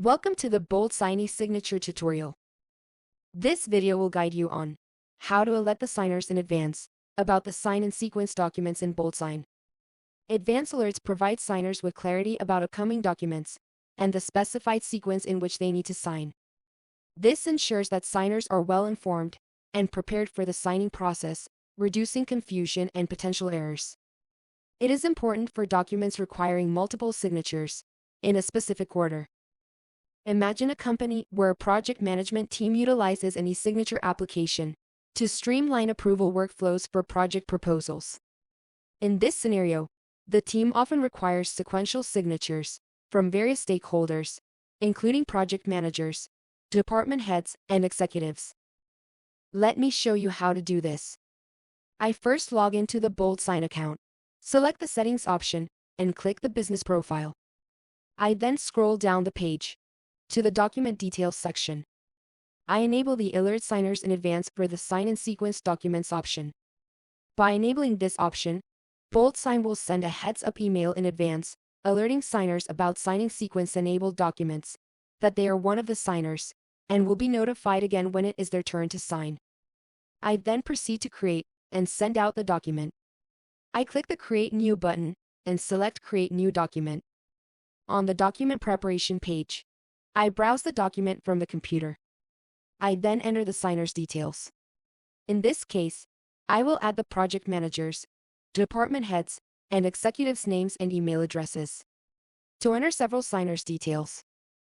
Welcome to the BoldSign eSignature tutorial. This video will guide you on how to alert the signers in advance about the sign and sequence documents in BoldSign. Advanced alerts provide signers with clarity about upcoming documents and the specified sequence in which they need to sign. This ensures that signers are well informed and prepared for the signing process, reducing confusion and potential errors. It is important for documents requiring multiple signatures in a specific order. Imagine a company where a project management team utilizes an eSignature application to streamline approval workflows for project proposals. In this scenario, the team often requires sequential signatures from various stakeholders, including project managers, department heads, and executives. Let me show you how to do this. I first log into the BoldSign account, select the Settings option, and click the Business Profile. I then scroll down the page to the Document Details section. I enable the Alert Signers in Advance for the Sign and Sequence Documents option. By enabling this option, BoldSign will send a heads-up email in advance, alerting signers about signing sequence-enabled documents, that they are one of the signers, and will be notified again when it is their turn to sign. I then proceed to create and send out the document. I click the Create New button and select Create New Document. On the document preparation page, I browse the document from the computer. I then enter the signer's details. In this case, I will add the project managers, department heads, and executives' names and email addresses. To enter several signers' details,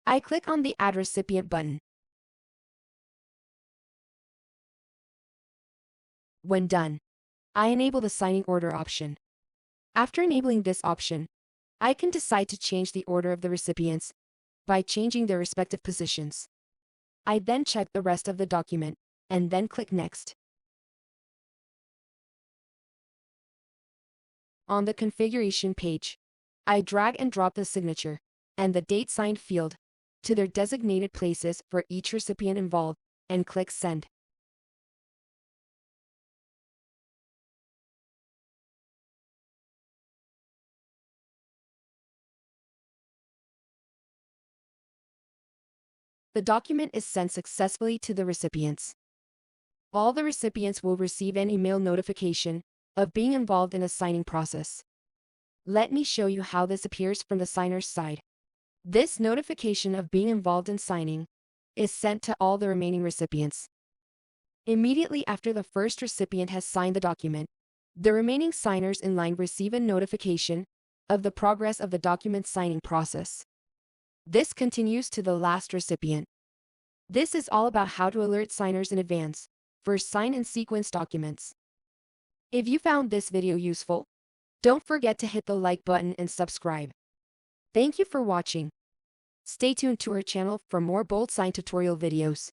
I click on the Add Recipient button. When done, I enable the signing order option. After enabling this option, I can decide to change the order of the recipients by changing their respective positions. I then check the rest of the document and then click Next. On the configuration page, I drag and drop the signature and the date signed field to their designated places for each recipient involved and click Send. The document is sent successfully to the recipients. All the recipients will receive an email notification of being involved in a signing process. Let me show you how this appears from the signer's side. This notification of being involved in signing is sent to all the remaining recipients. Immediately after the first recipient has signed the document, the remaining signers in line receive a notification of the progress of the document signing process. This continues to the last recipient. This is all about how to alert signers in advance for sign and sequence documents. If you found this video useful, don't forget to hit the like button and subscribe. Thank you for watching. Stay tuned to our channel for more BoldSign tutorial videos.